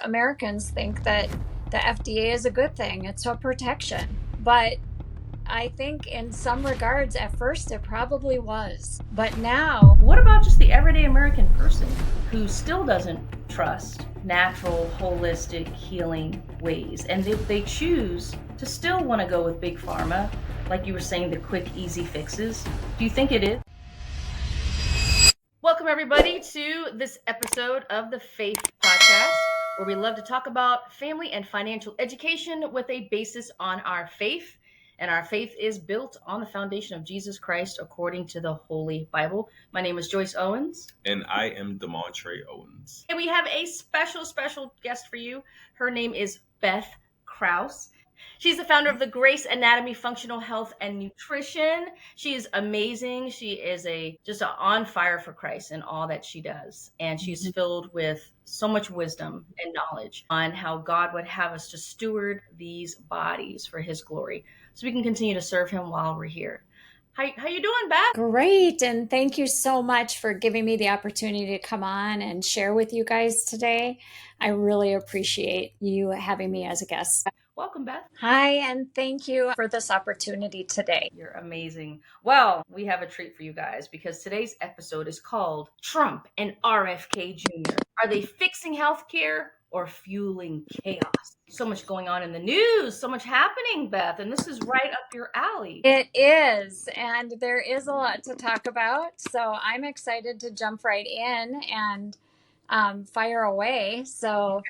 Americans think that the FDA is a good thing. It's a protection. But I think in some regards, at first, it probably was. But now, what about just the everyday American person who still doesn't trust natural, holistic healing ways? And if they choose to still want to go with big pharma, like you were saying, the quick, easy fixes, do you think it is? Welcome, everybody, to this episode of the Faith Podcast, where we love to talk about family and financial education with a basis on our faith. And our faith is built on the foundation of Jesus Christ according to the Holy Bible. My name is Joyce Owens. And I am Demontre Owens. And we have a special guest for you. Her name is Beth Kraus. She's the founder of the Grace Anatomy Functional Health and Nutrition. She is amazing. She is just on fire for Christ in all that she does. And she's filled with so much wisdom and knowledge on how God would have us to steward these bodies for his glory, so we can continue to serve him while we're here. How you doing, Beth? Great. And thank you so much for giving me the opportunity to come on and share with you guys today. I really appreciate you having me as a guest. Welcome, Beth. Hi, and thank you for this opportunity today. You're amazing. Well, we have a treat for you guys because today's episode is called Trump and RFK Jr. Are they fixing healthcare or fueling chaos? So much going on in the news, so much happening, Beth, and this is right up your alley. It is, and there is a lot to talk about, so I'm excited to jump right in and fire away. So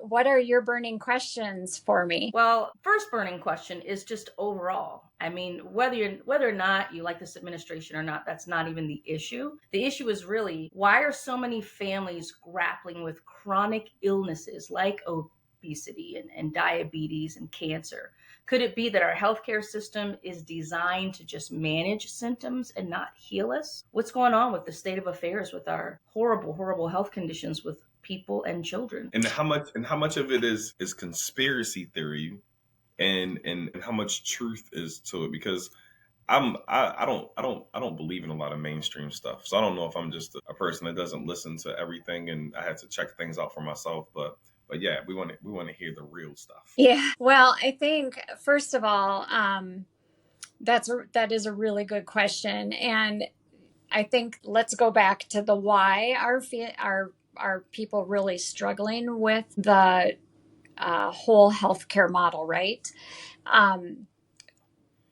what are your burning questions for me? Well, first burning question is just overall. I mean, whether or not you like this administration or not, that's not even the issue. The issue is really, why are so many families grappling with chronic illnesses like obesity and diabetes and cancer? Could it be that our healthcare system is designed to just manage symptoms and not heal us? What's going on with the state of affairs with our horrible health conditions with people and children? And how much of it is conspiracy theory, and how much truth is to it? Because I don't believe in a lot of mainstream stuff. So I don't know if I'm just a person that doesn't listen to everything, and I had to check things out for myself. But yeah, we want to hear the real stuff. Yeah. Well, I think first of all, that is a really good question, and I think let's go back to the why are people really struggling with the whole healthcare model, right?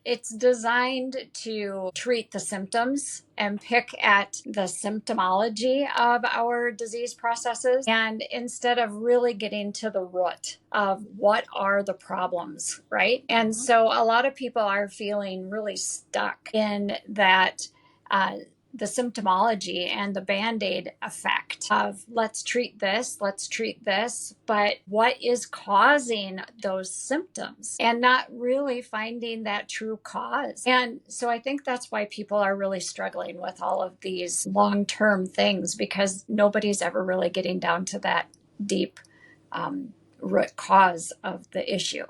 It's designed to treat the symptoms and pick at the symptomology of our disease processes, and instead of really getting to the root of what are the problems, right? And so a lot of people are feeling really stuck in that the symptomology and the Band-Aid effect of let's treat this, but what is causing those symptoms, and not really finding that true cause. And so I think that's why people are really struggling with all of these long-term things, because nobody's ever really getting down to that deep root cause of the issue.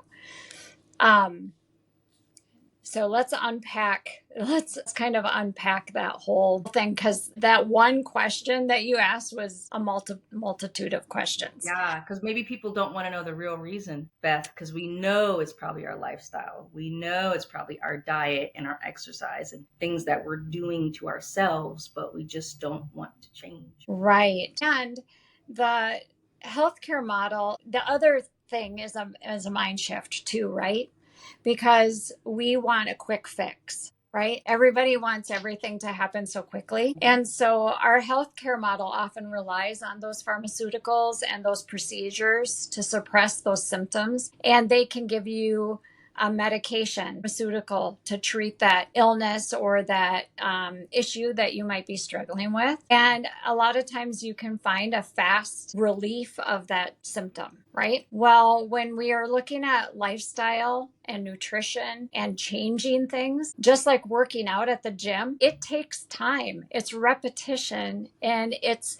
So let's kind of unpack that whole thing, because that one question that you asked was a multitude of questions. Yeah, because maybe people don't want to know the real reason, Beth, because we know it's probably our lifestyle. We know it's probably our diet and our exercise and things that we're doing to ourselves, but we just don't want to change. Right. And the healthcare model, the other thing is a mind shift too, right? Because we want a quick fix, right? Everybody wants everything to happen so quickly. And so our healthcare model often relies on those pharmaceuticals and those procedures to suppress those symptoms. And they can give you a medication, pharmaceutical, to treat that illness or that issue that you might be struggling with. And a lot of times you can find a fast relief of that symptom, right? Well, when we are looking at lifestyle and nutrition and changing things, just like working out at the gym, it takes time. It's repetition, and it's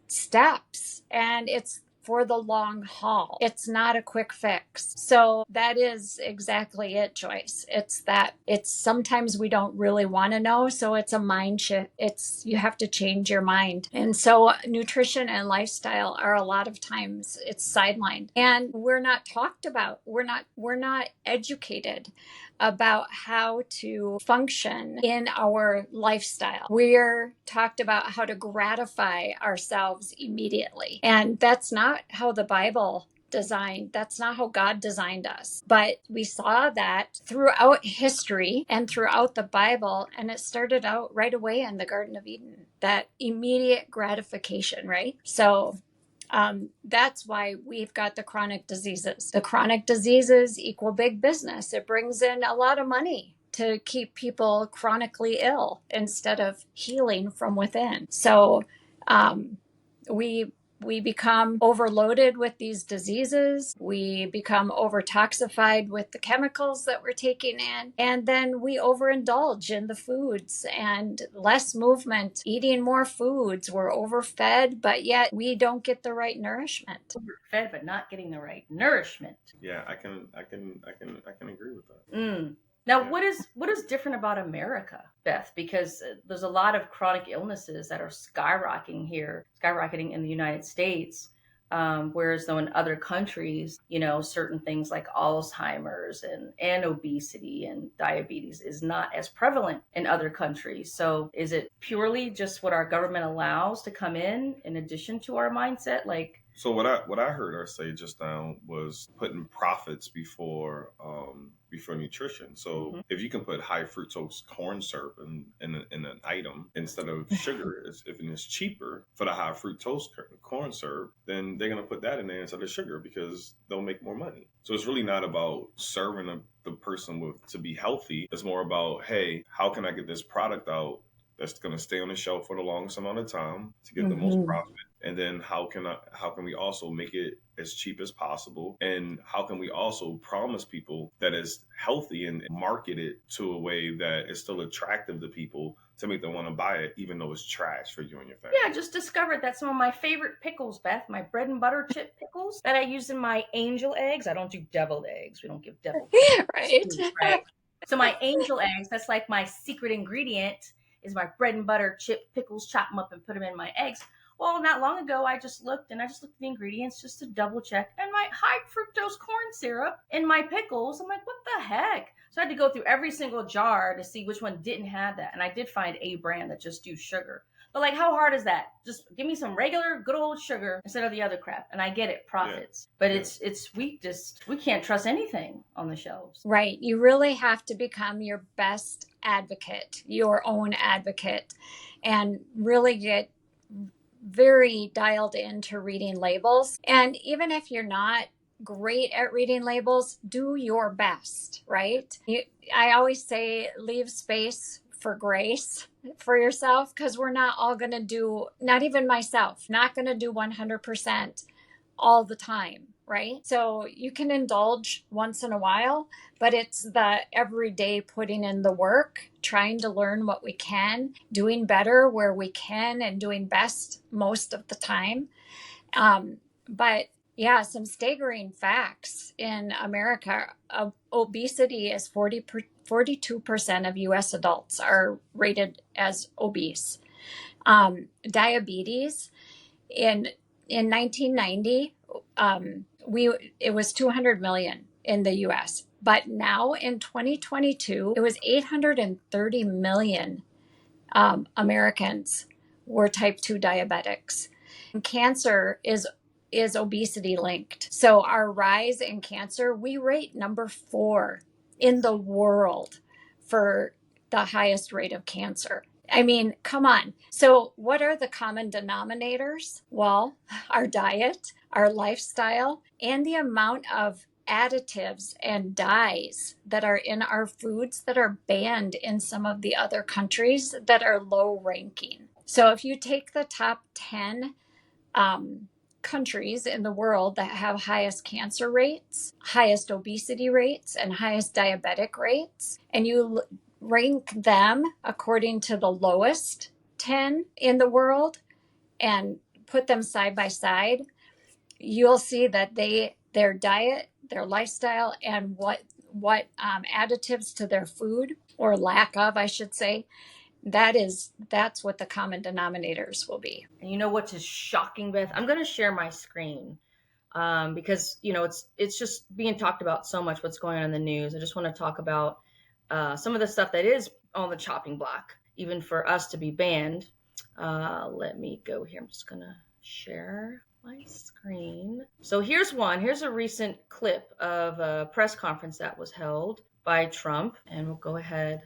steps, and it's for the long haul. It's not a quick fix. So that is exactly it, Joyce. It's sometimes we don't really want to know. So it's a mind shift. You have to change your mind. And so nutrition and lifestyle are a lot of times it's sidelined, and we're not talked about. We're not educated about how to function in our lifestyle. We're talked about how to gratify ourselves immediately. And that's not how the Bible designed. That's not how God designed us. But we saw that throughout history and throughout the Bible. And it started out right away in the Garden of Eden, that immediate gratification, right? So that's why we've got the chronic diseases. The chronic diseases equal big business. It brings in a lot of money to keep people chronically ill instead of healing from within. So we become overloaded with these diseases. We become overtoxified with the chemicals that we're taking in. And then we overindulge in the foods and less movement, eating more foods. We're overfed, but yet we don't get the right nourishment. Overfed, but not getting the right nourishment. Yeah, I can agree with that. Now, what is different about America, Beth? Because there's a lot of chronic illnesses that are skyrocketing in the United States, whereas though in other countries, certain things like Alzheimer's and obesity and diabetes is not as prevalent in other countries. So is it purely just what our government allows to come in addition to our mindset? So what I heard her say just now was putting profits before nutrition. So if you can put high fructose corn syrup in an item instead of sugar, if it's cheaper for the high fructose corn syrup, then they're going to put that in there instead of sugar because they'll make more money. So it's really not about serving the person to be healthy. It's more about, hey, how can I get this product out that's going to stay on the shelf for the longest amount of time to get the most profit? And then how can we also make it as cheap as possible? And how can we also promise people that it's healthy and market it to a way that is still attractive to people to make them want to buy it, even though it's trash for you and your family? Yeah, I just discovered that some of my favorite pickles, Beth, my bread and butter chip pickles that I use in my angel eggs. I don't do deviled eggs. We don't give deviled eggs. Right. So my angel eggs, that's like my secret ingredient, is my bread and butter chip pickles, chop them up and put them in my eggs. Well, not long ago, I just looked at the ingredients just to double check, and my high fructose corn syrup in my pickles. I'm like, what the heck? So I had to go through every single jar to see which one didn't have that. And I did find a brand that just do sugar. But how hard is that? Just give me some regular good old sugar instead of the other crap. And I get it, profits. Yeah. But we can't trust anything on the shelves. Right. You really have to become your best advocate, your own advocate, and really get very dialed into reading labels. And even if you're not great at reading labels, do your best, right? I always say leave space for grace for yourself, because we're not all going to do, not even myself, not going to do 100% all the time, right? So you can indulge once in a while, but it's the everyday putting in the work, trying to learn what we can, doing better where we can, and doing best most of the time. But yeah, some staggering facts in America. Obesity is 42% of U.S. adults are rated as obese. Diabetes in 1990, it was 200 million in the U.S. But now in 2022, it was 830 million Americans were type 2 diabetics. And cancer is obesity linked. So our rise in cancer, we rate number 4 in the world for the highest rate of cancer. I mean, come on. So what are the common denominators? Well, our diet, our lifestyle, and the amount of additives and dyes that are in our foods that are banned in some of the other countries that are low ranking. So if you take the top 10 countries in the world that have highest cancer rates, highest obesity rates, and highest diabetic rates, and you rank them according to the lowest 10 in the world and put them side by side, you'll see that their diet, their lifestyle, and what additives to their food, or lack of, I should say, that's what the common denominators will be. And you know what's just shocking, Beth? I'm going to share my screen because it's just being talked about so much. What's going on in the news? I just want to talk about some of the stuff that is on the chopping block, even for us to be banned. Let me go here. I'm just going to share my screen. So here's a recent clip of a press conference that was held by Trump, and we'll go ahead.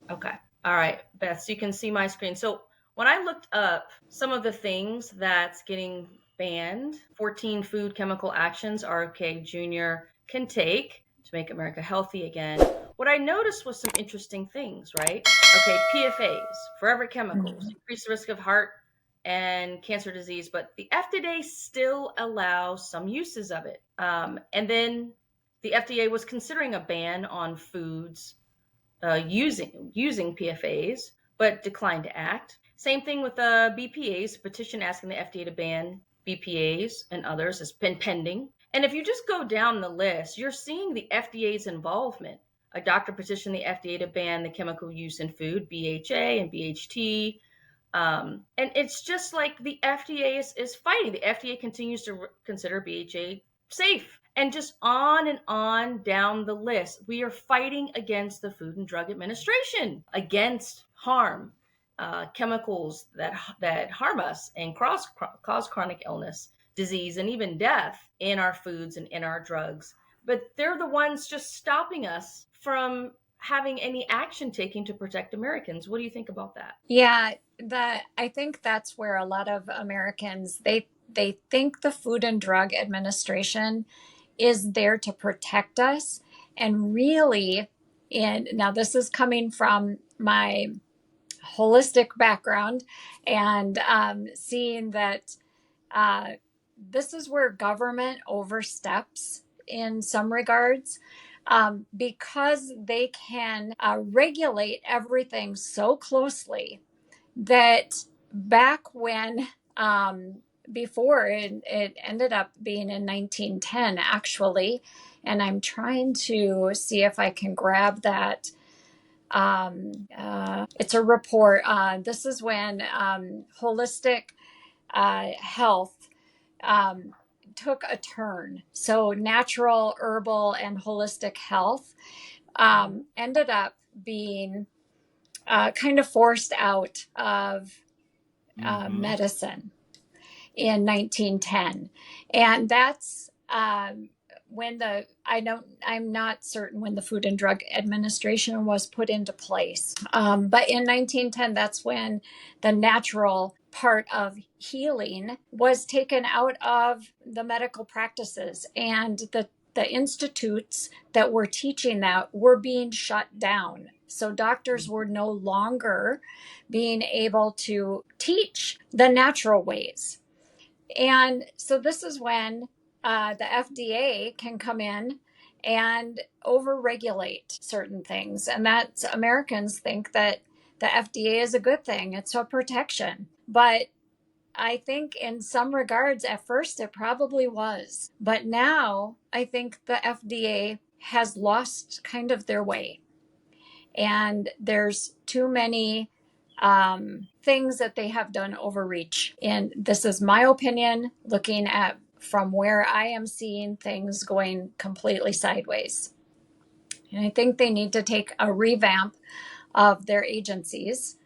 Okay. All right, Beth, so you can see my screen. So when I looked up some of the things that's getting banned, 14 food chemical actions RFK Jr. can take to make America healthy again, what I noticed was some interesting things, right? Okay, PFAs, forever chemicals, increase the risk of heart and cancer disease, but the FDA still allows some uses of it. And then the FDA was considering a ban on foods using PFAs, but declined to act. Same thing with BPAs. A petition asking the FDA to ban BPAs and others has been pending. And if you just go down the list, you're seeing the FDA's involvement. A doctor petitioned the FDA to ban the chemical use in food, BHA and BHT. And it's just like the FDA is fighting. The FDA continues to consider BHA safe. And just on down the list. We are fighting against the Food and Drug Administration, against harm, chemicals that harm us and cause chronic illness, disease, and even death in our foods and in our drugs. But they're the ones just stopping us from having any action taken to protect Americans. What do you think about that? Yeah, I think that's where a lot of Americans, they think the Food and Drug Administration is there to protect us. And really, now this is coming from my holistic background, and seeing that this is where government oversteps in some regards, because they can regulate everything so closely that back when, before it ended up being in 1910, actually, and I'm trying to see if I can grab that. It's a report. This is when holistic health took a turn. So natural, herbal, and holistic health ended up being kind of forced out of medicine in 1910. And that's when I'm not certain when the Food and Drug Administration was put into place. But in 1910, that's when the natural part of healing was taken out of the medical practices, and the institutes that were teaching that were being shut down. So doctors were no longer being able to teach the natural ways. And so this is when the FDA can come in and overregulate certain things. And that Americans think that the FDA is a good thing. It's a protection. But I think in some regards, at first, it probably was. But now I think the FDA has lost kind of their way. And there's too many things that they have done overreach. And this is my opinion, looking at from where I am seeing things going completely sideways. And I think they need to take a revamp of their agencies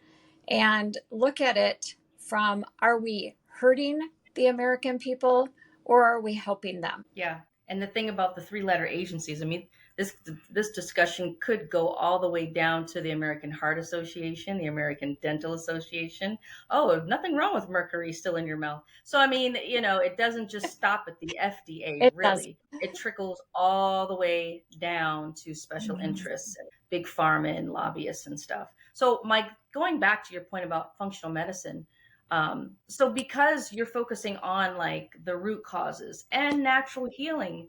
and look at it from, are we hurting the American people or are we helping them? Yeah. And the thing about the three-letter agencies, I mean, this discussion could go all the way down to the American Heart Association, the American Dental Association. Oh, nothing wrong with mercury still in your mouth. So, I mean, it doesn't just stop at the FDA, It really. It trickles all the way down to special interests, big pharma and lobbyists and stuff. So, Mike, going back to your point about functional medicine, so because you're focusing on like the root causes and natural healing,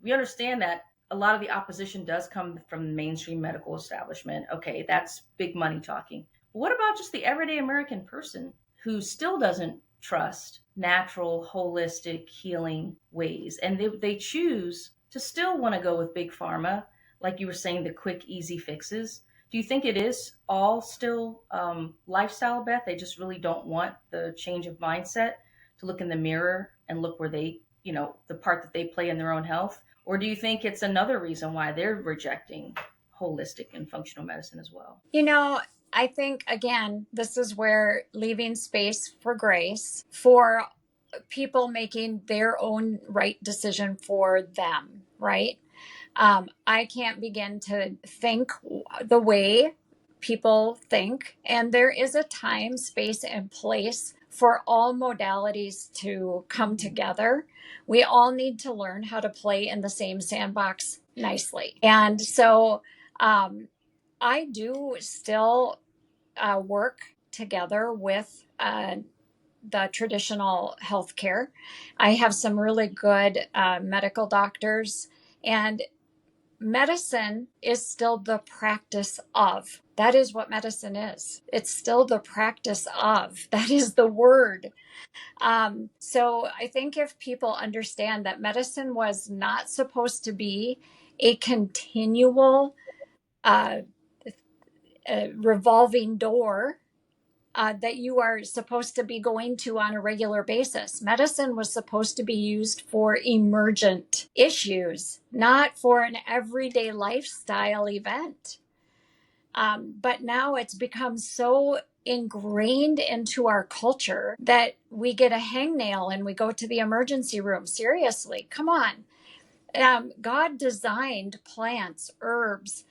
we understand that a lot of the opposition does come from the mainstream medical establishment. Okay, that's big money talking. But what about just the everyday American person who still doesn't trust natural, holistic healing ways. And they choose to still want to go with big pharma, like you were saying, the quick, easy fixes. Do you think it is all still lifestyle, Beth? They just really don't want the change of mindset to look in the mirror and look where they, the part that they play in their own health? Or do you think it's another reason why they're rejecting holistic and functional medicine as well? I think, again, this is where leaving space for grace for people making their own right decision for them, right? I can't begin to think the way people think. And there is a time, space, and place for all modalities to come together. We all need to learn how to play in the same sandbox nicely. And so I do still work together with the traditional healthcare. I have some really good medical doctors, and medicine is still the practice of. That is what medicine is. It's still the practice of. That is the word. So I think if people understand that medicine was not supposed to be a continual revolving door that you are supposed to be going to on a regular basis. Medicine was supposed to be used for emergent issues, not for an everyday lifestyle event. But now it's become so ingrained into our culture that we get a hangnail and we go to the emergency room. Seriously, come on. God designed plants, herbs,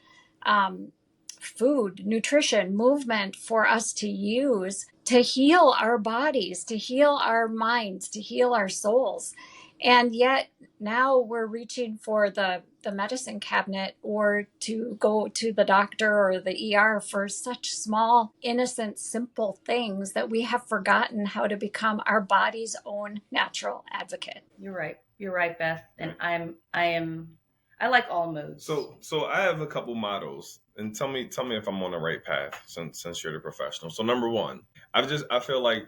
food, nutrition, movement for us to use to heal our bodies, to heal our minds, to heal our souls. And yet now we're reaching for the medicine cabinet or to go to the doctor or the ER for such small, innocent, simple things that we have forgotten how to become our body's own natural advocate. You're right. You're right, Beth. And I like all modes. So I have a couple mottos, and tell me if I'm on the right path since you're the professional. So number one, I feel like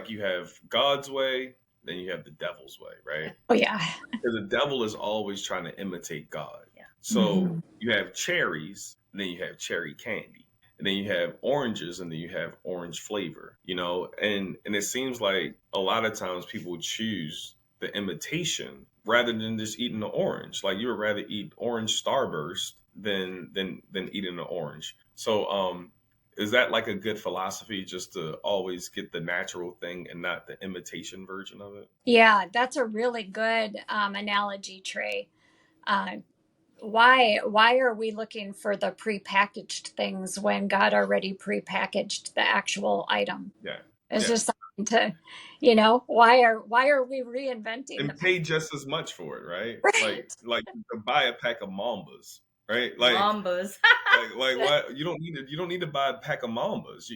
you have God's way, then you have the devil's way, right? Oh yeah. Because the devil is always trying to imitate God. Yeah. So you have cherries, and then you have cherry candy. And then you have oranges, and then you have orange flavor, and it seems like a lot of times people choose the imitation rather than just eating the orange. Like you would rather eat orange Starburst than eating the orange. So is that like a good philosophy, just to always get the natural thing and not the imitation version of it? Yeah, that's a really good analogy, Trey. Why are we looking for the prepackaged things when God already prepackaged the actual item? Yeah. It's just something to, why are we reinventing and pay just as much for it, right? Right. Like to buy a pack of Mambas, right? Mambas. like what? You don't need to buy a pack of Mambas.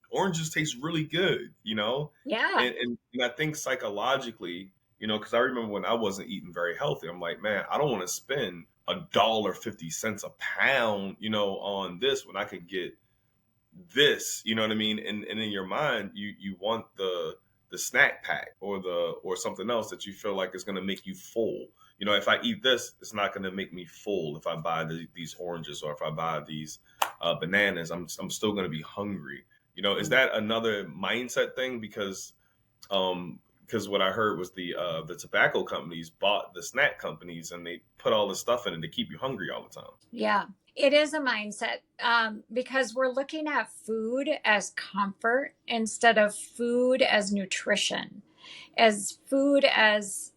Oranges taste really good, Yeah. And I think psychologically, because I remember when I wasn't eating very healthy, I'm like, man, I don't want to spend $1.50 a pound, on this when I could get this, you know what I mean? And in your mind, you want the snack pack or something else that you feel like is going to make you full. If I eat this, it's not going to make me full. If I buy these oranges or if I buy these bananas, I'm still going to be hungry. Is that another mindset thing? Because what I heard was the tobacco companies bought the snack companies and they put all the stuff in it to keep you hungry all the time. Yeah, it is a mindset because we're looking at food as comfort instead of food as nutrition, as food as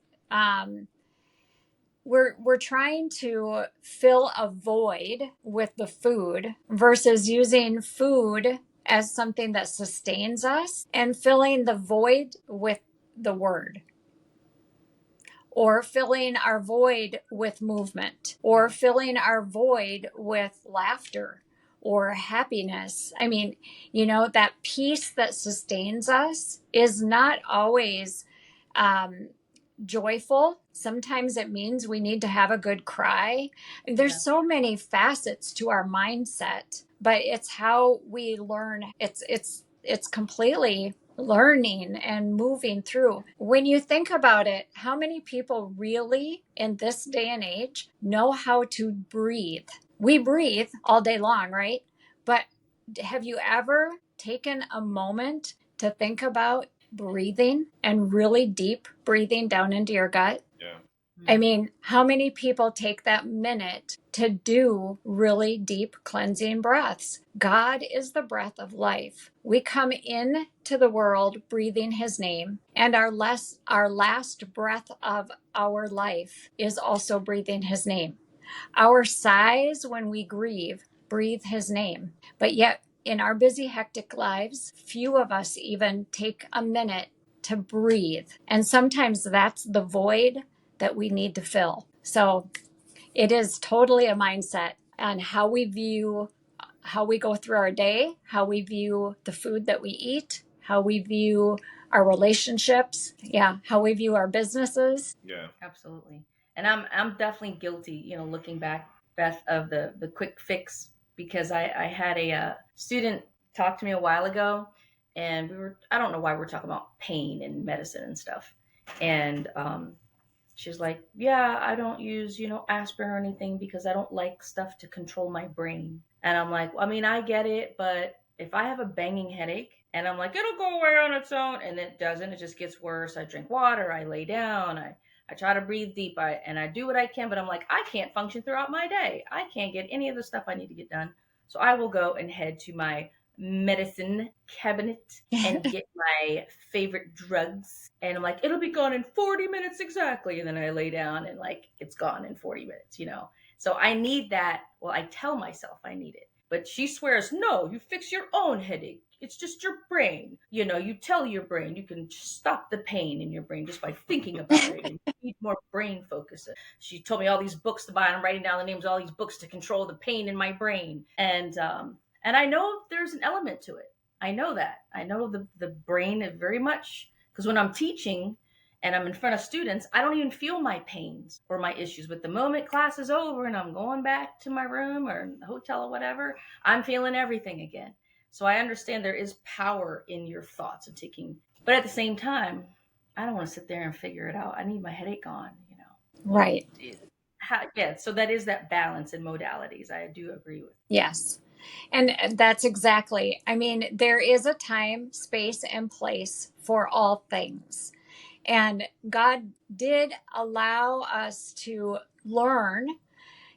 we're trying to fill a void with the food versus using food as something that sustains us and filling the void with the word, or filling our void with movement, or filling our void with laughter or happiness. I mean, that peace that sustains us is not always joyful. Sometimes it means we need to have a good cry. There's so many facets to our mindset, but it's how we learn. It's completely learning and moving through. When you think about it, how many people really in this day and age know how to breathe? We breathe all day long, right? But have you ever taken a moment to think about breathing and really deep breathing down into your gut? Yeah. I mean, how many people take that minute to do really deep cleansing breaths? God is the breath of life. We come into the world breathing his name, and our last breath of our life is also breathing his name. Our sighs when we grieve breathe his name. But yet, in our busy, hectic lives, few of us even take a minute to breathe. And sometimes that's the void that we need to fill. So it is totally a mindset on how we view how we go through our day, how we view the food that we eat, how we view our relationships, how we view our businesses. Yeah. Absolutely. And I'm definitely guilty, looking back, Beth, of the quick fix, because I had a student talk to me a while ago, and I don't know why we're talking about pain and medicine and stuff. And she's like, yeah, I don't use, aspirin or anything because I don't like stuff to control my brain. And I'm like, well, I mean, I get it, but if I have a banging headache and I'm like, it'll go away on its own, and it doesn't, it just gets worse. I drink water, I lay down, I try to breathe deep, and I do what I can, but I'm like, I can't function throughout my day. I can't get any of the stuff I need to get done. So I will go and head to my medicine cabinet and get my favorite drugs. And I'm like, it'll be gone in 40 minutes exactly. And then I lay down and like, it's gone in 40 minutes, So I need that. Well, I tell myself I need it. But she swears, no, you fix your own headache. It's just your brain. You tell your brain you can stop the pain in your brain just by thinking about it. And you need more brain focus. She told me all these books to buy. And I'm writing down the names of all these books to control the pain in my brain. And I know there's an element to it. I know that. I know the brain is very much, because when I'm teaching and I'm in front of students, I don't even feel my pains or my issues. But the moment class is over and I'm going back to my room or the hotel or whatever, I'm feeling everything again. So I understand there is power in your thoughts and taking, but at the same time, I don't want to sit there and figure it out. I need my headache gone, Right. So that is that balance in modalities. I do agree with. Yes. And that's exactly, I mean, there is a time, space, and place for all things. And God did allow us to learn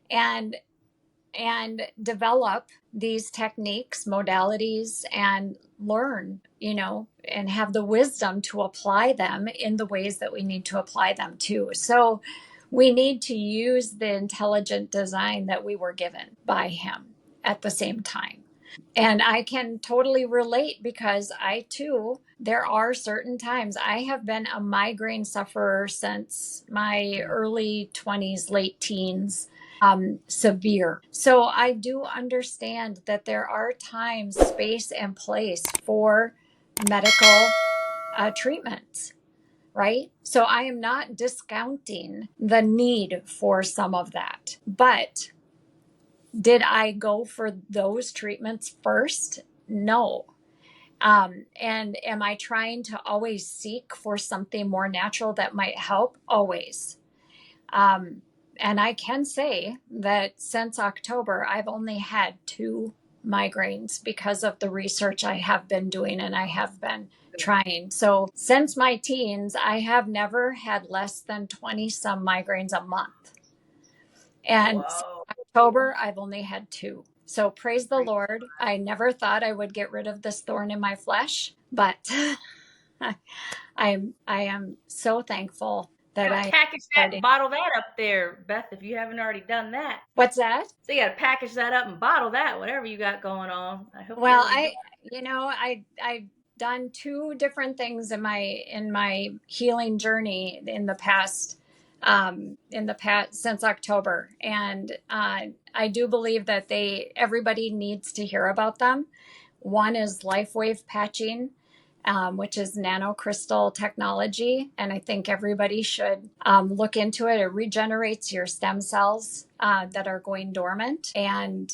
and develop these techniques, modalities, and learn, and have the wisdom to apply them in the ways that we need to apply them to. So we need to use the intelligent design that we were given by him at the same time. And I can totally relate because I too, there are certain times I have been a migraine sufferer since my early 20s, late teens, severe. So I do understand that there are times, space, and place for medical treatments, right? So I am not discounting the need for some of that. But did I go for those treatments first? No. And am I trying to always seek for something more natural that might help? Always. And I can say that since October, I've only had 2 migraines because of the research I have been doing and I have been trying. So since my teens, I have never had less than 20 some migraines a month. And October, I've only had 2. So praise the Lord. I never thought I would get rid of this thorn in my flesh, but I am so thankful that I package that and bottle that up there, Beth, if you haven't already done that. What's that? So you got to package that up and bottle that, whatever you got going on. I hope. Well, I've done 2 different things in my healing journey in the past since October, and I do believe that everybody needs to hear about them. One is LifeWave patching, which is nanocrystal technology, and I think everybody should look into it. It regenerates your stem cells that are going dormant, and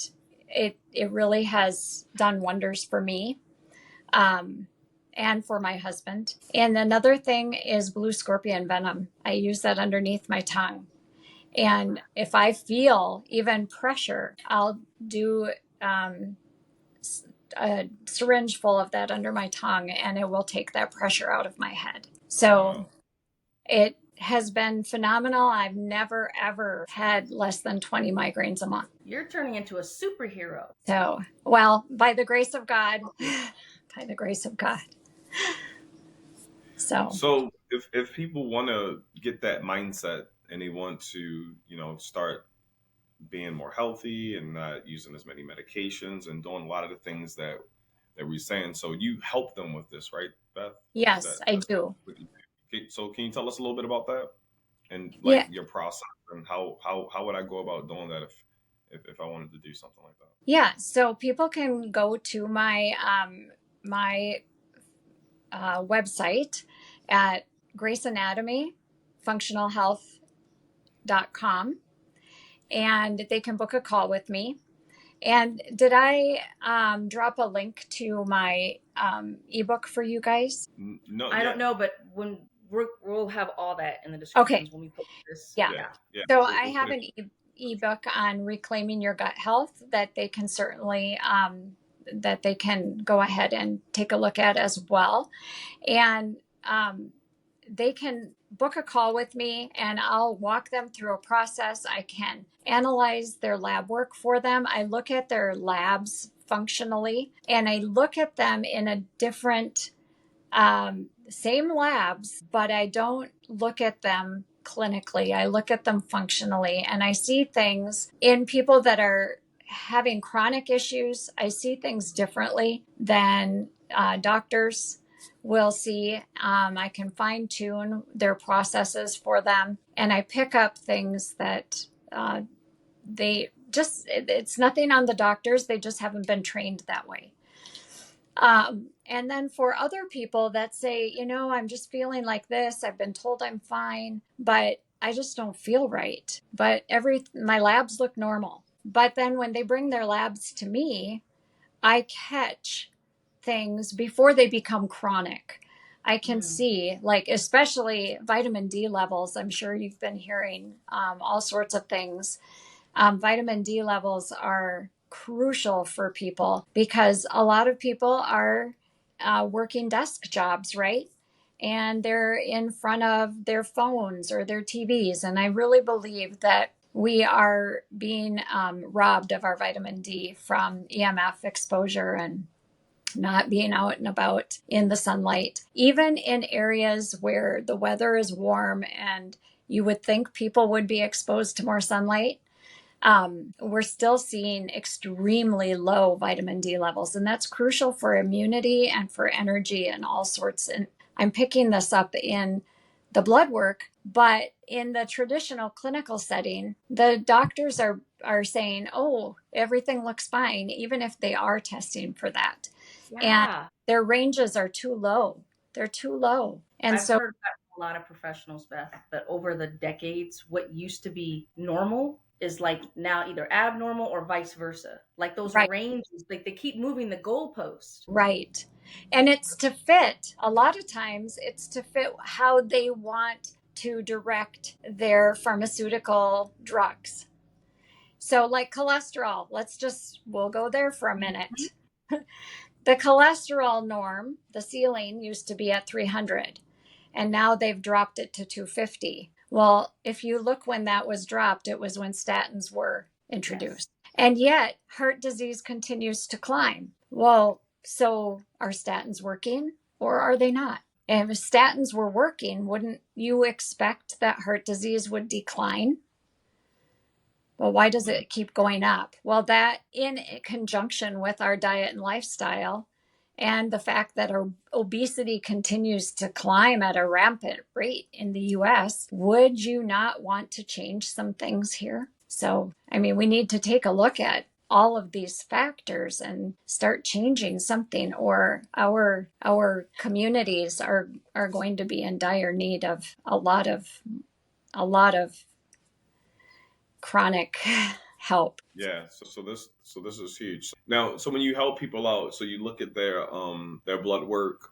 it really has done wonders for me. and for my husband. And another thing is blue scorpion venom. I use that underneath my tongue. And if I feel even pressure, I'll do a syringe full of that under my tongue, and it will take that pressure out of my head. So it has been phenomenal. I've never, ever had less than 20 migraines a month. You're turning into a superhero. So, well, by the grace of God, by the grace of God. So if people want to get that mindset and they want to, start being more healthy and not using as many medications and doing a lot of the things that we're saying, so you help them with this, right, Beth? Yes, I do. So can you tell us a little bit about that and like Yeah. your process and how would I go about doing that if I wanted to do something like that? Yeah. So people can go to my website at Grace Anatomy, functionalhealth.com, and they can book a call with me. And did I drop a link to my ebook for you guys? No, I don't know, but when we'll have all that in the descriptions when we put this. Yeah. Yeah. So We'll I have an ebook on reclaiming your gut health that they can certainly that they can go ahead and take a look at as well. And they can book a call with me and I'll walk them through a process. I can analyze their lab work for them. I look at their labs functionally and I look at them in a different, same labs, but I don't look at them clinically. I look at them functionally and I see things in people that are having chronic issues. I see things differently than doctors will see. I can fine tune their processes for them and I pick up things that it's nothing on the doctors. They just haven't been trained that way. And then for other people that say, I'm just feeling like this, I've been told I'm fine, but I just don't feel right. But my labs look normal. But then when they bring their labs to me, I catch things before they become chronic. I can see, like, especially vitamin D levels. I'm sure you've been hearing all sorts of things. Vitamin D levels are crucial for people because a lot of people are working desk jobs, right? And they're in front of their phones or their TVs. And I really believe that we are being robbed of our vitamin D from EMF exposure and not being out and about in the sunlight, even in areas where the weather is warm and you would think people would be exposed to more sunlight. We're still seeing extremely low vitamin D levels, and that's crucial for immunity and for energy and all sorts. And I'm picking this up in the blood work, but in the traditional clinical setting, the doctors are saying, oh, everything looks fine, even if they are testing for that. Yeah. And their ranges are too low. They're too low. And I've heard that from a lot of professionals, Beth, that over the decades, what used to be normal is like now either abnormal or vice versa. Like those ranges, like they keep moving the goalpost. Right. And it's to fit, a lot of times it's to fit how they want to direct their pharmaceutical drugs. So like cholesterol, we'll go there for a minute. The cholesterol norm, the ceiling used to be at 300 and now they've dropped it to 250. Well, if you look when that was dropped, it was when statins were introduced. Yes. And yet heart disease continues to climb. Well, so are statins working or are they not? And if statins were working, wouldn't you expect that heart disease would decline? Well, why does it keep going up? Well, that in conjunction with our diet and lifestyle and the fact that our obesity continues to climb at a rampant rate in the US, would you not want to change some things here? So, I mean, we need to take a look at all of these factors and start changing something, or our communities are going to be in dire need of a lot of chronic help. Yeah, so this is huge. Now, so when you help people out, so you look at their blood work,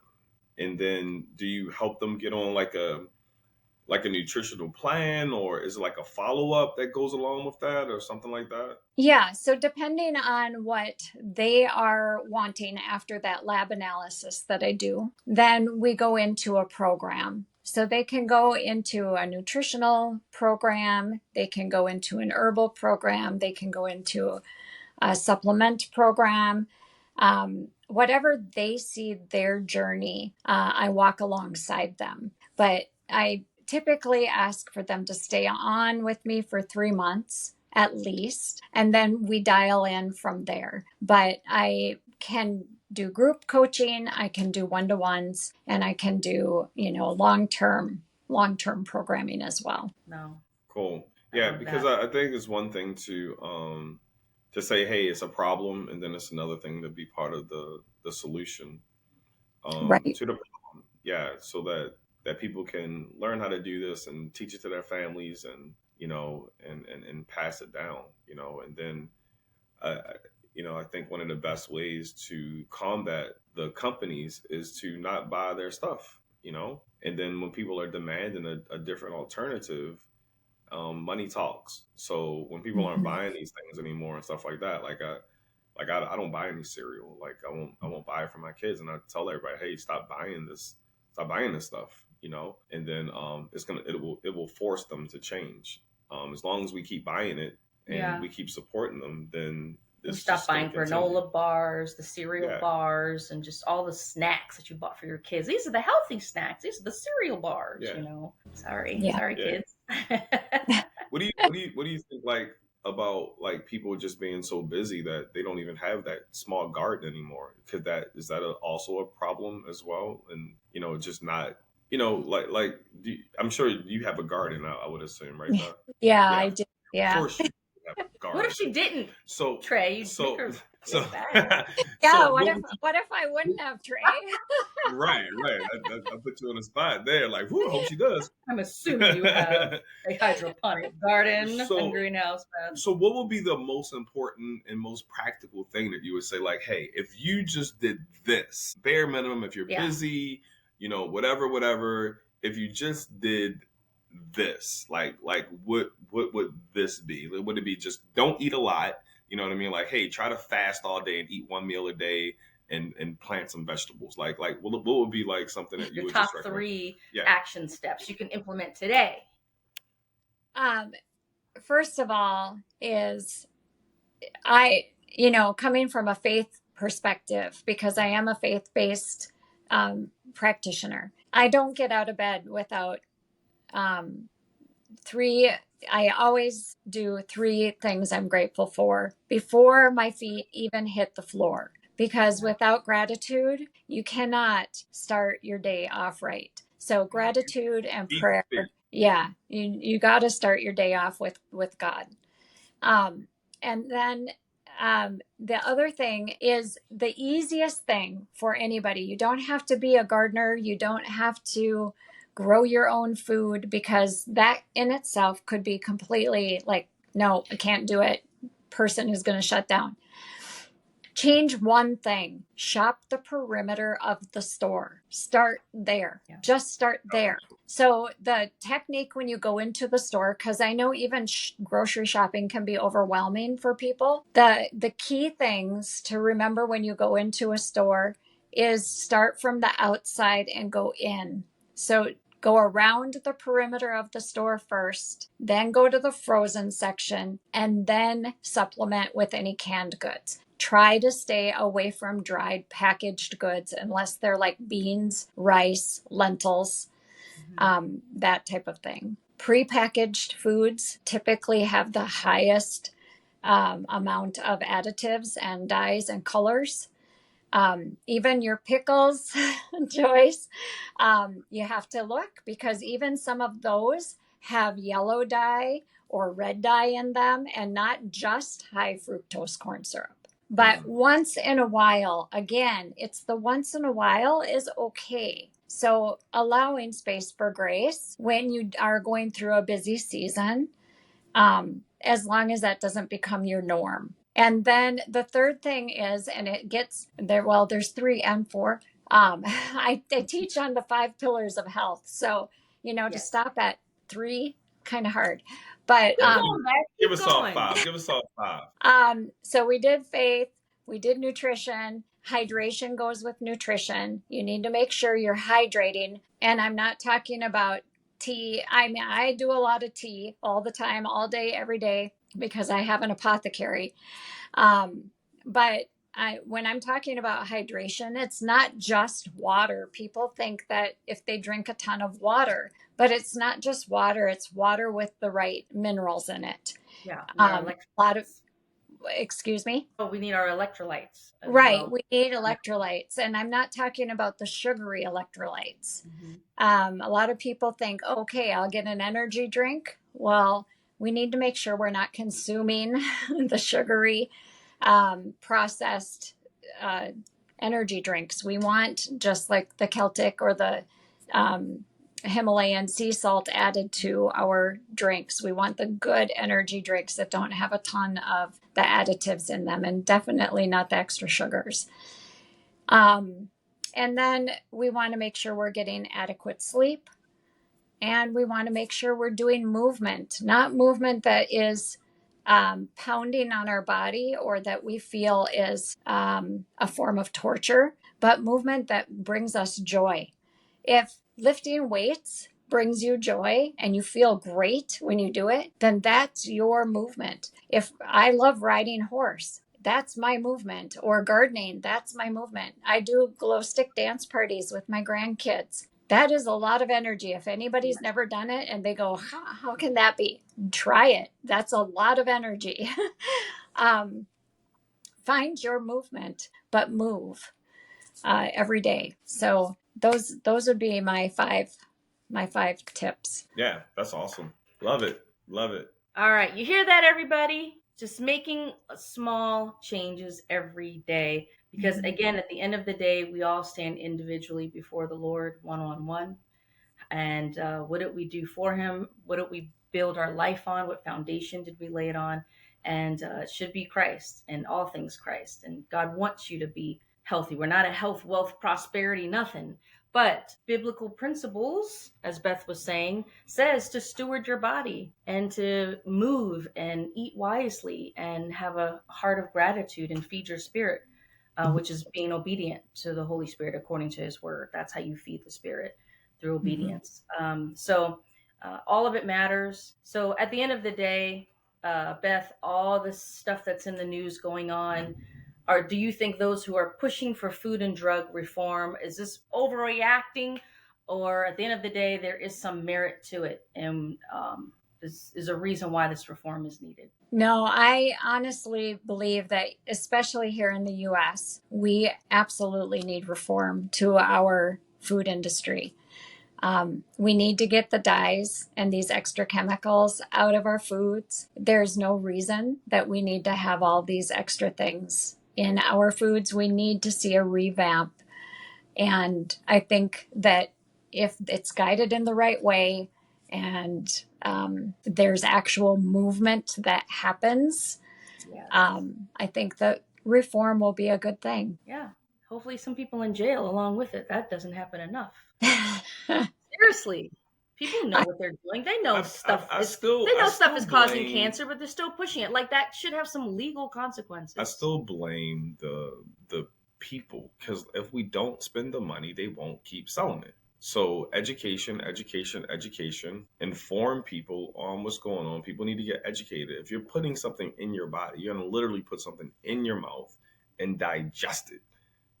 And then do you help them get on like a nutritional plan, or is it like a follow-up that goes along with that or something like that? Yeah, so depending on what they are wanting after that lab analysis that I do, then we go into a program. So they can go into a nutritional program, they can go into an herbal program, they can go into a supplement program. Whatever they see their journey, I walk alongside them. But I typically ask for them to stay on with me for 3 months at least, and then we dial in from there. But I can do group coaching, I can do one-to-ones, and I can do, long-term programming as well. No. Cool. I Yeah, love because that. I think it's one thing to say, hey, it's a problem, and then it's another thing to be part of the solution Right. to the problem. Yeah, so that people can learn how to do this and teach it to their families, and and pass it down, and then uh, I think one of the best ways to combat the companies is to not buy their stuff, and then when people are demanding a different alternative, money talks. So when people aren't Mhm. buying these things anymore and stuff like that, I don't buy any cereal. Like I won't buy it for my kids, and I tell everybody, hey, stop buying this stuff, And then it will force them to change. As long as we keep buying it and Yeah. we keep supporting them, then We it's stopped just going buying to continue. granola bars, the cereal Yeah, bars, and just all the snacks that you bought for your kids. These are the healthy snacks. These are the cereal bars, yeah, Sorry, Yeah. sorry, yeah. kids. What do you think, like, about like people just being so busy that they don't even have that small garden anymore? Is that also a problem as well? And just not, I'm sure you have a garden. I would assume, right, Beth? Yeah, Yeah, I of do. Yeah. course you have a What if garden. she didn't, So Trey? You'd make so her so feel bad. Yeah, so what what if would what if I you? wouldn't have Trey? Right, right. I put you on the spot there. Like, whoo, hope she does. I'm assuming you have a hydroponic garden and so greenhouse, Beth. So, what would be the most important and most practical thing that you would say, like, hey, if you just did this, bare minimum, if you're Yeah. busy, whatever, if you just did this, like, what would this be? Would it be just don't eat a lot? You know what I mean? Like, hey, try to fast all day and eat one meal a day and plant some vegetables. Like, what would be like something that you Your would top just recommend? 3 Yeah. action steps you can implement today. Um, First of all, is coming from a faith perspective, because I am a faith-based practitioner. I don't get out of bed without um, three. I always do 3 things I'm grateful for before my feet even hit the floor. Because without gratitude, you cannot start your day off right. So gratitude and Eat prayer, spirit. yeah, you got to start your day off with God. Um, and then the other thing is the easiest thing for anybody. You don't have to be a gardener. You don't have to grow your own food, because that in itself could be completely like, no, I can't do it. Person is going to shut down. Change one thing. Shop the perimeter of the store. Start there. Yeah. Just start there. So the technique when you go into the store, because I know even grocery shopping can be overwhelming for people. The key things to remember when you go into a store is start from the outside and go in. So go around the perimeter of the store first, then go to the frozen section, and then supplement with any canned goods. Try to stay away from dried packaged goods unless they're like beans, rice, lentils, that type of thing. Prepackaged foods typically have the highest amount of additives and dyes and colors. Even your pickles, Joyce, you have to look, because even some of those have yellow dye or red dye in them, and not just high fructose corn syrup. But once in a while, again, it's the once in a while is okay. So allowing space for grace when you are going through a busy season, as long as that doesn't become your norm. And then the third thing is, and it gets there, well, there's 3 and 4. I teach on the 5 pillars of health. So, to Yes. stop at 3, kind of hard. But Keep going, Beth. Give Keep us all going. 5. Give us all 5. So we did faith, we did nutrition. Hydration goes with nutrition. You need to make sure you're hydrating. And I'm not talking about tea. I mean, I do a lot of tea all the time, all day, every day, because I have an apothecary. But when I'm talking about hydration, it's not just water. People think that if they drink a ton of water, but it's not just water, it's water with the right minerals in it. Yeah. A lot of, excuse me? Oh, we need our electrolytes. Right. Well. We need electrolytes. And I'm not talking about the sugary electrolytes. A lot of people think, okay, I'll get an energy drink. Well, we need to make sure we're not consuming the sugary processed energy drinks. We want, just like the Celtic or the Himalayan sea salt added to our drinks. We want the good energy drinks that don't have a ton of the additives in them, and definitely not the extra sugars. And then we want to make sure we're getting adequate sleep, and we want to make sure we're doing movement, not movement that is pounding on our body or that we feel is a form of torture, but movement that brings us joy. If lifting weights brings you joy and you feel great when you do it, then that's your movement. If I love riding horse, that's my movement, or gardening, that's my movement. I do glow stick dance parties with my grandkids. That is a lot of energy. If anybody's never done it and they go, how can that be? Try it. That's a lot of energy. Find your movement, but move every day. So those would be my five tips. Yeah, that's awesome. Love it. Love it. All right, you hear that, everybody? Just making small changes every day. Because again, at the end of the day, we all stand individually before the Lord, one-on-one. And what did we do for him? What did we build our life on? What foundation did we lay it on? And it should be Christ and all things Christ. And God wants you to be healthy. We're not a health, wealth, prosperity, nothing. But biblical principles, as Beth was saying, says to steward your body and to move and eat wisely and have a heart of gratitude and feed your spirit, which is being obedient to the Holy Spirit according to his word. That's how you feed the spirit, through obedience. So all of it matters. So at the end of the day, Beth, all the stuff that's in the news going on, do you think those who are pushing for food and drug reform, is this overreacting, or at the end of the day, there is some merit to it, and this is a reason why this reform is needed? No, I honestly believe that, especially here in the US, we absolutely need reform to our food industry. We need to get the dyes and these extra chemicals out of our foods. There's no reason that we need to have all these extra things in our foods. We need to see a revamp. And I think that if it's guided in the right way and there's actual movement that happens, I think that reform will be a good thing. Yeah. Hopefully some people in jail along with it. That doesn't happen enough. Seriously. People know what they're doing. They know stuff is causing cancer, but they're still pushing it. Like, that should have some legal consequences. I still blame the people, because if we don't spend the money, they won't keep selling it. So education, inform people on what's going on. People need to get educated. If you're putting something in your body, you're going to literally put something in your mouth and digest it.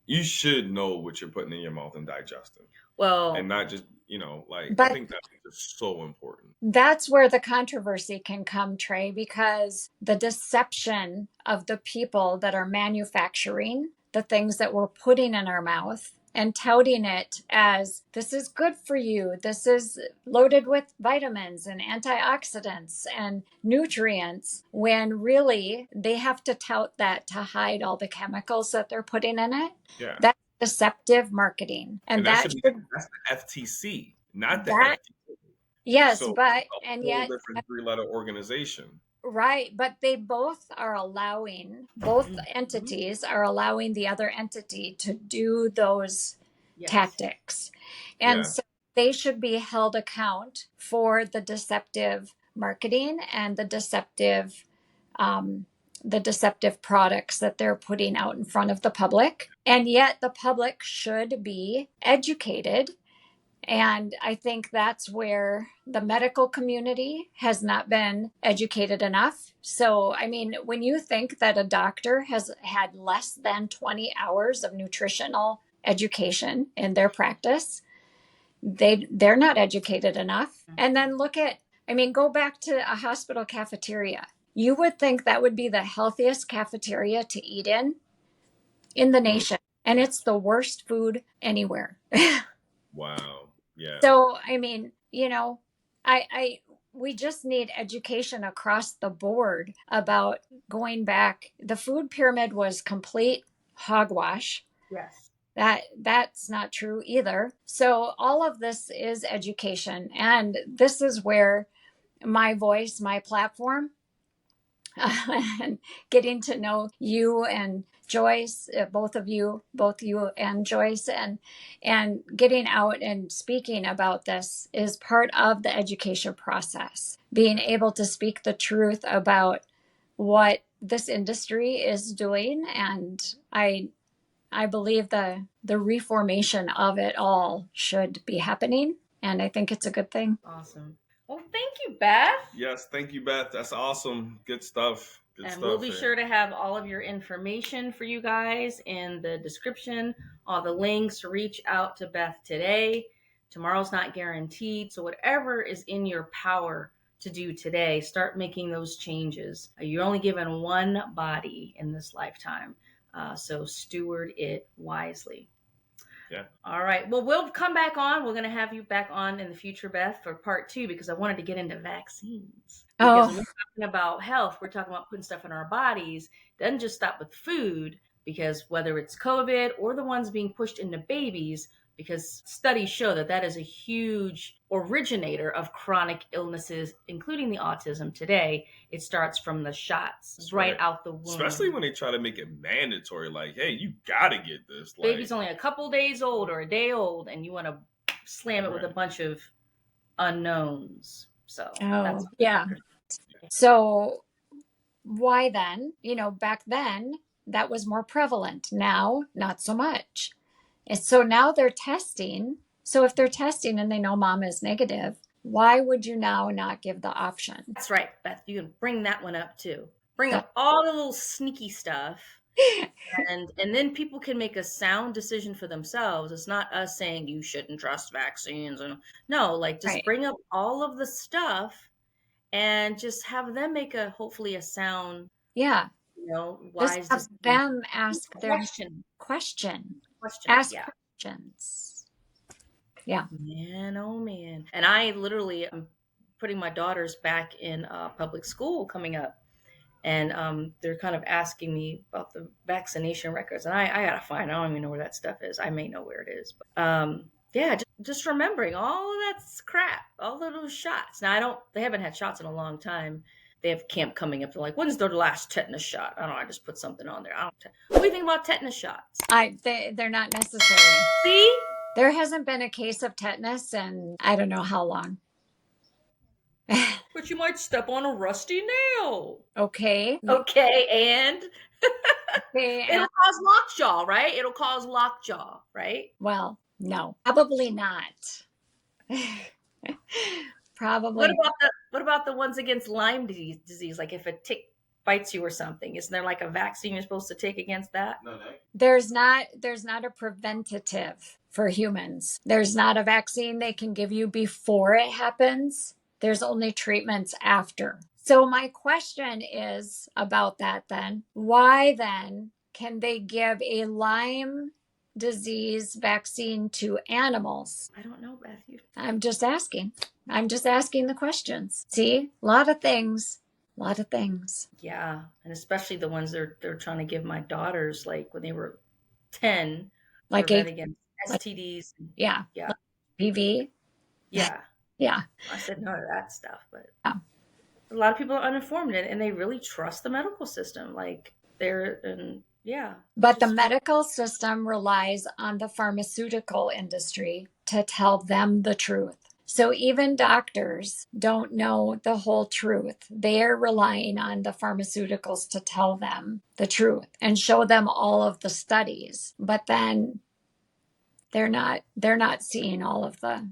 You should know what you're putting in your mouth and digesting. Well, and not just, I think that's just so important. That's where the controversy can come, Trey, because the deception of the people that are manufacturing the things that we're putting in our mouth and touting it as, this is good for you, this is loaded with vitamins and antioxidants and nutrients, when really they have to tout that to hide all the chemicals that they're putting in it. Yeah. That's deceptive marketing. And that's the FTC, not the FTC. Yes, so but and yet different 3-letter organization. Right, but they both are allowing, both entities are allowing the other entity to do those Yes. tactics. And Yeah. so they should be held account for the deceptive marketing and um, the deceptive products that they're putting out in front of the public. And yet the public should be educated. And I think that's where the medical community has not been educated enough. So, I mean, when you think that a doctor has had less than 20 hours of nutritional education in their practice, they're not educated enough. And then look at, I mean, go back to a hospital cafeteria. You would think that would be the healthiest cafeteria to eat in the Mm. nation, and it's the worst food anywhere. Wow. Yeah. So, I mean, I we just need education across the board about going back. The food pyramid was complete hogwash. Yes. That's not true either. So all of this is education, and this is where my voice, my platform, and getting to know you and Joyce, both you and Joyce, and getting out and speaking about this is part of the education process. Being able to speak the truth about what this industry is doing, and I believe the reformation of it all should be happening, and I think it's a good thing. Awesome. Well, thank you, Beth. Yes. Thank you, Beth. That's awesome. Good stuff. Good And stuff. we'll be sure to have all of your information for you guys in the description, all the links to reach out to Beth today. Tomorrow's not guaranteed. So whatever is in your power to do today, start making those changes. You're only given one body in this lifetime. So steward it wisely. Yeah. All right. Well, we'll come back on. We're going to have you back on in the future, Beth, for part 2, because I wanted to get into vaccines. Because when we're talking about health, we're talking about putting stuff in our bodies. It doesn't just stop with food, because whether it's COVID or the ones being pushed into babies, because studies show that that is a huge originator of chronic illnesses, including the autism today. It starts from the shots right out the womb. Especially when they try to make it mandatory, like, hey, you gotta get this. Like, baby's only a couple days old or a day old, and you want to slam it with a bunch of unknowns. So that's yeah. So why then? Back then that was more prevalent. Now, not so much. And so now they're testing. So if they're testing and they know mom is negative, why would you now not give the option? That's right, Beth. You can bring that one up too. Bring up all the little sneaky stuff. and then people can make a sound decision for themselves. It's not us saying you shouldn't trust vaccines. No, like just bring up all of the stuff and just have them make hopefully a sound, wise just have them ask their question. Ask questions. Yeah. Man, oh man. And I literally am putting my daughters back in public school coming up. And they're kind of asking me about the vaccination records. And I got to find, I don't even know where that stuff is. I may know where it is. But yeah, just remembering all of that crap, all of those shots. Now, they haven't had shots in a long time. They have camp coming up. They're like, when's their last tetanus shot? I don't know. I just put something on there. What do you think about tetanus shots? They're not necessary. See? There hasn't been a case of tetanus in I don't know how long. But you might step on a rusty nail. Okay. And it'll cause lockjaw, right? It'll cause lockjaw, right? Well, no, probably not. Probably. What about the ones against Lyme disease? Like if a tick bites you or something, isn't there like a vaccine you're supposed to take against that? No. There's not a preventative for humans. There's not a vaccine they can give you before it happens. There's only treatments after. So my question is about that then. Why then can they give a Lyme disease vaccine to animals? I don't know, Beth. I'm just asking the questions. See, a lot of things. Yeah, and especially the ones they're trying to give my daughters, like when they were 10, like against STDs. Yeah. PV. Yeah. Yeah. I said none of that stuff, but a lot of people are uninformed and they really trust the medical system. Like Yeah. But the Just medical system relies on the pharmaceutical industry to tell them the truth. So even doctors don't know the whole truth. They're relying on the pharmaceuticals to tell them the truth and show them all of the studies. But then they're not seeing all of the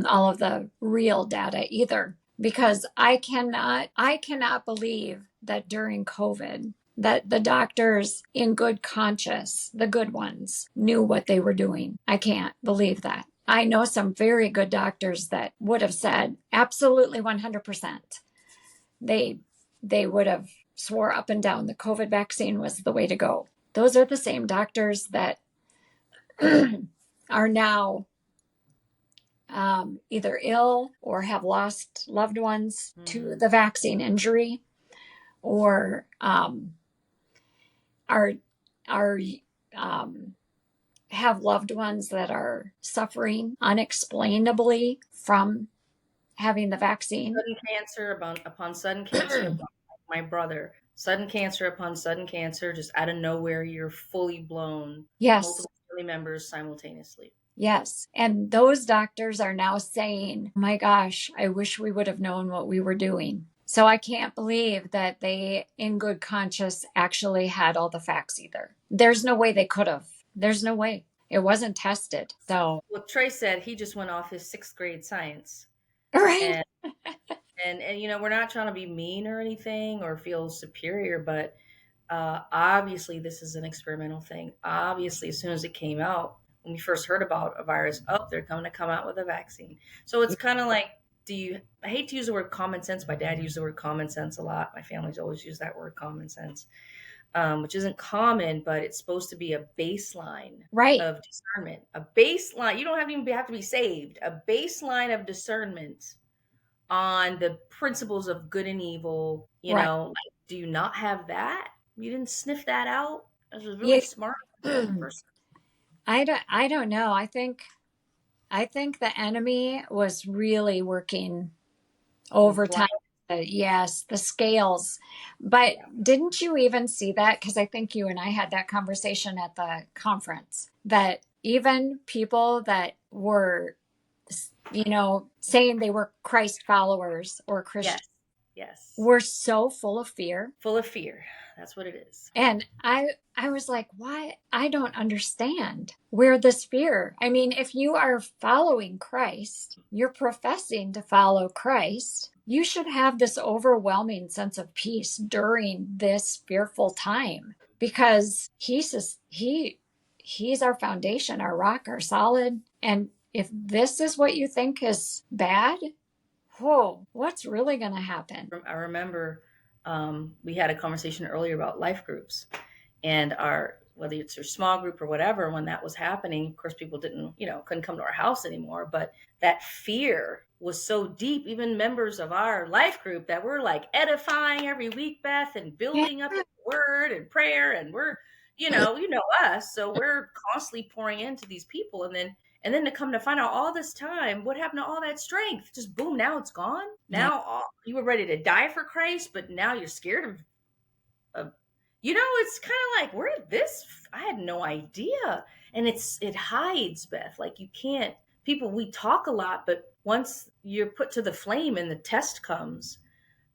all of the real data either, because I cannot believe that during COVID that the doctors in good conscience, the good ones, knew what they were doing. I can't believe that. I know some very good doctors that would have said absolutely 100%. They would have swore up and down the COVID vaccine was the way to go. Those are the same doctors that are now either ill or have lost loved ones to the vaccine injury, or are have loved ones that are suffering unexplainably from having the vaccine. sudden cancer upon sudden cancer upon my brother. Sudden cancer upon sudden cancer, just out of nowhere, you're fully blown. Yes. Multiple family members simultaneously. Yes. And those doctors are now saying, oh my gosh, I wish we would have known what we were doing. So I can't believe that they, in good conscience, actually had all the facts either. There's no way they could have. There's no way. It wasn't tested. So, Well, Trey said he just went off his 6th grade science. right. And we're not trying to be mean or anything or feel superior, but obviously this is an experimental thing. Obviously, as soon as it came out, when we first heard about a virus, they're coming to come out with a vaccine. So it's kind of like, I hate to use the word common sense. My dad used the word common sense a lot. My family's always used that word common sense, which isn't common, but it's supposed to be a baseline Right. of discernment. A baseline. You don't have to be saved. A baseline of discernment on the principles of good and evil. Right. Like, do you not have that? You didn't sniff that out? That was really smart person. I don't know. I think the enemy was really working overtime. Yes, the scales. But didn't you even see that? Because I think you and I had that conversation at the conference, that even people that were, saying they were Christ followers or Christians, Yes. were so full of fear. Full of fear. That's what it is. And I was like, why? I don't understand where this fear. I mean, if you are following Christ, you're professing to follow Christ, you should have this overwhelming sense of peace during this fearful time, because he's our foundation, our rock, our solid. And if this is what you think is bad, whoa, what's really going to happen? I remember we had a conversation earlier about life groups, and whether it's your small group or whatever. When that was happening, of course, people couldn't come to our house anymore. But that fear was so deep. Even members of our life group that we're like edifying every week, Beth, and building up the word and prayer, and we're, you know us, so we're constantly pouring into these people, and then to come to find out all this time, what happened to all that strength? Just boom, now it's gone. Now you were ready to die for Christ, but now you're scared of it's kind of like, where did this? I had no idea. And it hides, Beth. Like, you can't, we talk a lot, but once you're put to the flame and the test comes,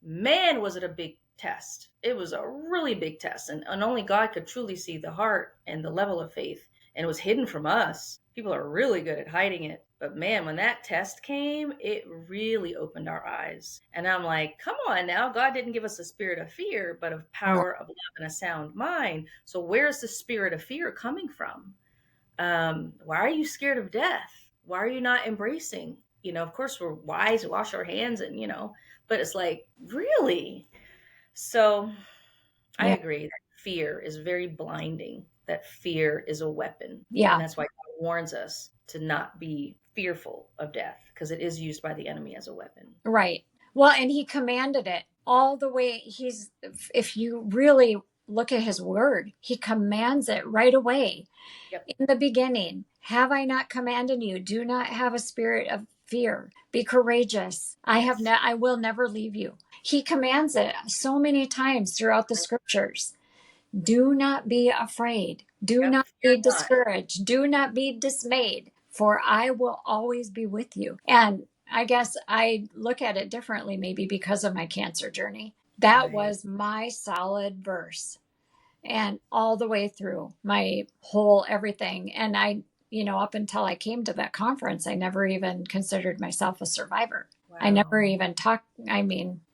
man, was it a big test. It was a really big test. And only God could truly see the heart and the level of faith. And it was hidden from us. People are really good at hiding it. But man, when that test came, it really opened our eyes. And I'm like, come on now. God didn't give us a spirit of fear, but of power, of love, and a sound mind. So where's the spirit of fear coming from? Why are you scared of death? Why are you not embracing? Of course, we're wise to wash our hands and, but it's like, really? So I agree that fear is very blinding, that fear is a weapon. Yeah. And that's why God warns us to not be fearful of death, because it is used by the enemy as a weapon. Right. Well, and he commanded it all the way. If you really look at his word, he commands it right away. Yep. In the beginning, have I not commanded you? Do not have a spirit of fear. Be courageous. I will never leave you. He commands it so many times throughout the scriptures. Do not be afraid. Do Yep, not fear be not. discouraged. Do not be dismayed, for I will always be with you. And I guess I look at it differently, maybe because of my cancer journey. That Right. was my solid verse. And all the way through my whole everything. And I, up until I came to that conference, I never even considered myself a survivor. I Wow. never even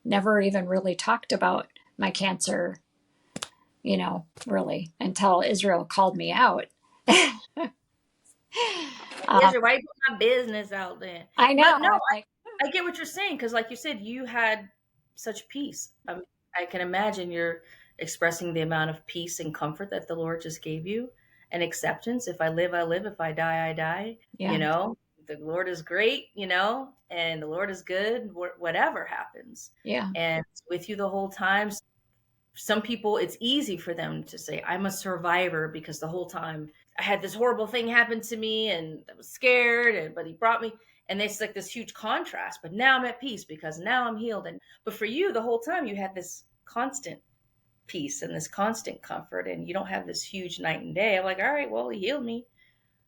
never even really talked about my cancer, really until Israel called me out. Israel, why you put my business out there? I know. But no, I'm like, I get what you're saying because, like you said, you had such peace. I can imagine you're expressing the amount of peace and comfort that the Lord just gave you, and acceptance. If I live, I live. If I die, I die. yeah, The Lord is great. And the Lord is good. Whatever happens, yeah, and it's with you the whole time. Some people, it's easy for them to say, I'm a survivor because the whole time I had this horrible thing happen to me and I was scared, but he brought me. And it's like this huge contrast. But now I'm at peace because now I'm healed. But for you, the whole time you had this constant peace and this constant comfort, and you don't have this huge night and day. I'm like, all right, well, he healed me.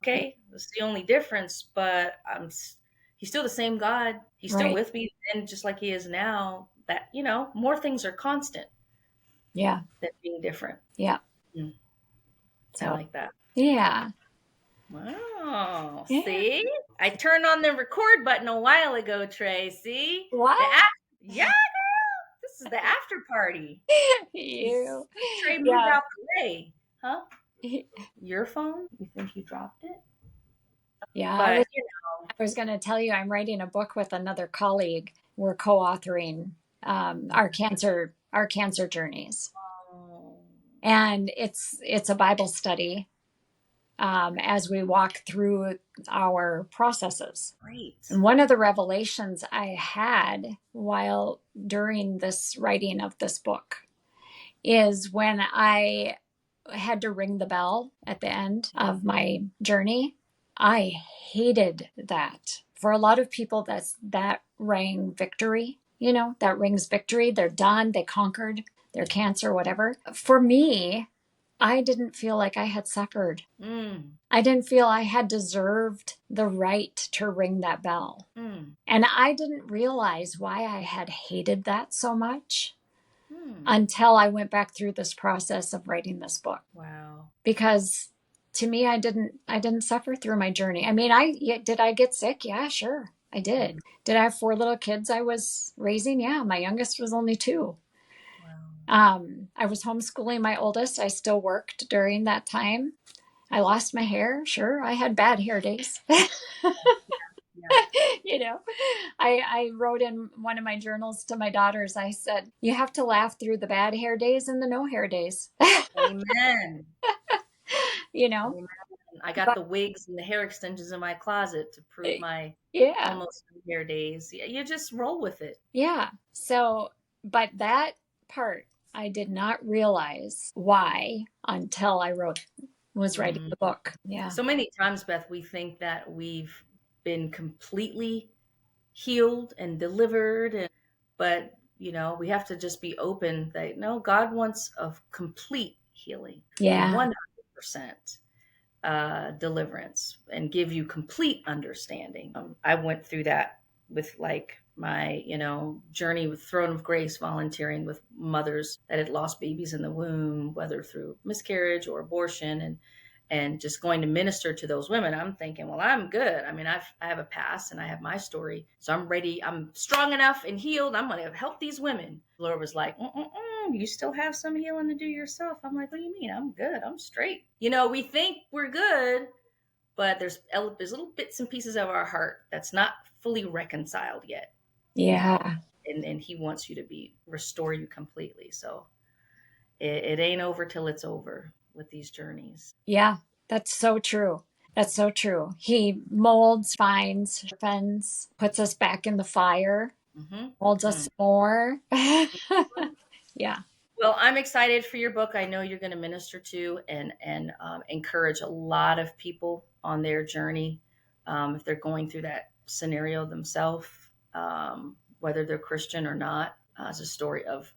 Okay, that's the only difference. But he's still the same God. He's still right. with me, and just like he is now. That more things are constant Yeah, than being different. yeah. Mm, I So, like that. yeah, Wow. yeah. See? I turned on the record button a while ago, Trey. See? What? Yeah, girl. This is the after party. You, Trey moved yeah. out the way. Huh? Your phone? You think you dropped it? Yeah, But, I was going to tell you, I'm writing a book with another colleague. We're co-authoring our cancer journeys, oh, and it's a Bible study as we walk through our processes. great. And one of the revelations I had while during this writing of this book is when I had to ring the bell at the end of my journey. I hated that. For a lot of people, that rang victory. That rings victory. They're done. They conquered their cancer, whatever. For me, I didn't feel like I had suffered. Mm, I didn't feel I had deserved the right to ring that bell. mm, And I didn't realize why I had hated that so much mm. until I went back through this process of writing this book. Wow. Because to me, I didn't suffer through my journey. I mean, did I get sick? Yeah, sure. I did. Did I have 4 little kids I was raising? Yeah, my youngest was only 2. Wow. I was homeschooling my oldest. I still worked during that time. I lost my hair. Sure, I had bad hair days. Yeah. you know, I wrote in one of my journals to my daughters, I said, you have to laugh through the bad hair days and the no hair days. Amen. you know, Amen. I got but the wigs and the hair extensions in my closet to prove my yeah, almost hair days. You just roll with it. yeah. So, but that part, I did not realize why until was writing Mm. the book. Yeah. So many times, Beth, we think that we've been completely healed and delivered, but we have to just be open that no, God wants a complete healing, Yeah. 100% deliverance, and give you complete understanding. I went through that with like my journey with Throne of Grace, volunteering with mothers that had lost babies in the womb, whether through miscarriage or abortion, and just going to minister to those women. I'm thinking, well, I'm good. I mean, I have a past and I have my story, so I'm ready. I'm strong enough and healed. I'm going to help these women. The Lord was like, you still have some healing to do yourself. I'm like, what do you mean? I'm good. I'm straight. We think we're good, but there's little bits and pieces of our heart that's not fully reconciled yet. Yeah. And He wants you to restore you completely. So it ain't over till it's over with these journeys. Yeah. That's so true. That's so true. He molds, finds, sharpens, puts us back in the fire, Mm-hmm. molds Mm-hmm. us more. Yeah. Well, I'm excited for your book. I know you're going to minister to and encourage a lot of people on their journey, if they're going through that scenario themselves, whether they're Christian or not. It's a story of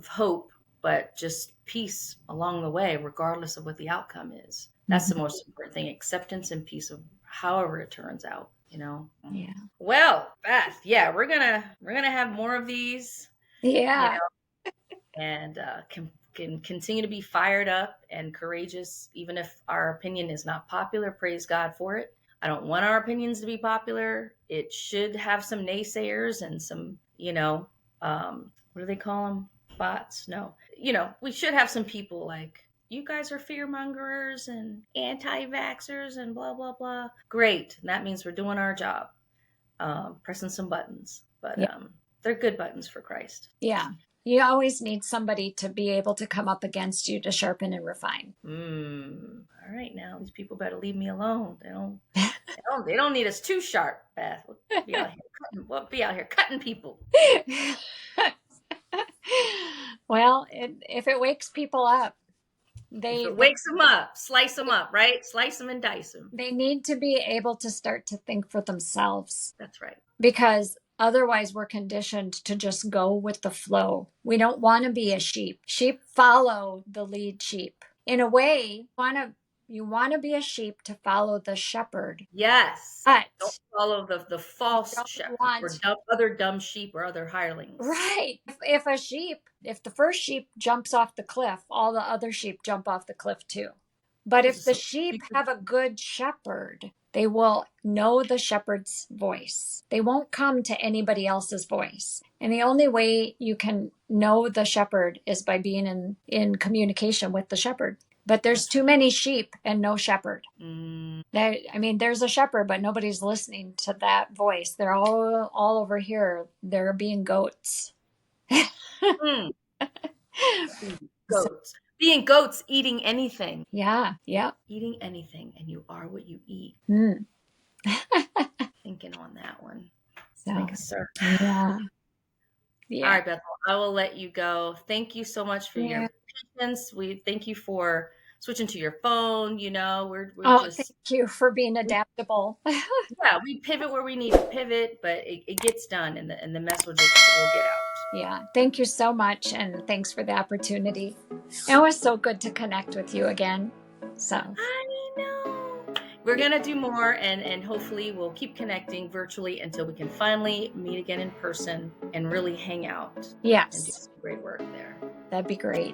hope but just peace along the way, regardless of what the outcome is. That's the most important thing, acceptance and peace of however it turns out, you know? Yeah. Well, Beth, yeah, we're gonna have more of these, you Yeah. know, and can continue to be fired up and courageous, even if our opinion is not popular. Praise God for it. I don't want our opinions to be popular. It should have some naysayers and some, you know, what do they call them? Bots? No. You know, we should have some people like, you guys are fear mongers and anti-vaxxers and blah, blah, blah. Great. And that means we're doing our job, pressing some buttons. But Yeah. they're good buttons for Christ. Yeah. You always need somebody to be able to come up against you to sharpen and refine. All right, now these people better leave me alone. They don't need us too sharp, Beth. We'll be out here cutting people. Well, if it wakes people up, If it wakes them up, slice them up, right? Slice them and dice them. They need to be able to start to think for themselves. That's right. Because otherwise we're conditioned to just go with the flow. We don't want to be a sheep. Sheep follow the lead sheep. In a way, you want to be a sheep to follow the shepherd. Yes. But don't follow the false shepherd or other dumb sheep or other hirelings. Right. If the first sheep jumps off the cliff, all the other sheep jump off the cliff too. But if the sheep have a good shepherd, they will know the shepherd's voice. They won't come to anybody else's voice. And the only way you can know the shepherd is by being in communication with the shepherd. But there's too many sheep and no shepherd. There's a shepherd, but nobody's listening to that voice. They're all over here. They're being goats. Goats. Being goats, eating anything. Yeah. Eating anything, and you are what you eat. Thinking on that one. So, thank you, sir. Yeah. All right, Bethel, I will let you go. Thank you so much for your patience. We thank you for switching to your phone. You know, we're just. Thank you for being adaptable. Yeah, we pivot where we need to pivot, but it gets done, and the message will get out. Yeah, thank you so much, and thanks for the opportunity. It was so good to connect with you again. So I know. We're going to do more, and hopefully we'll keep connecting virtually until we can finally meet again in person and really hang out. Yes. And do some great work there. That'd be great.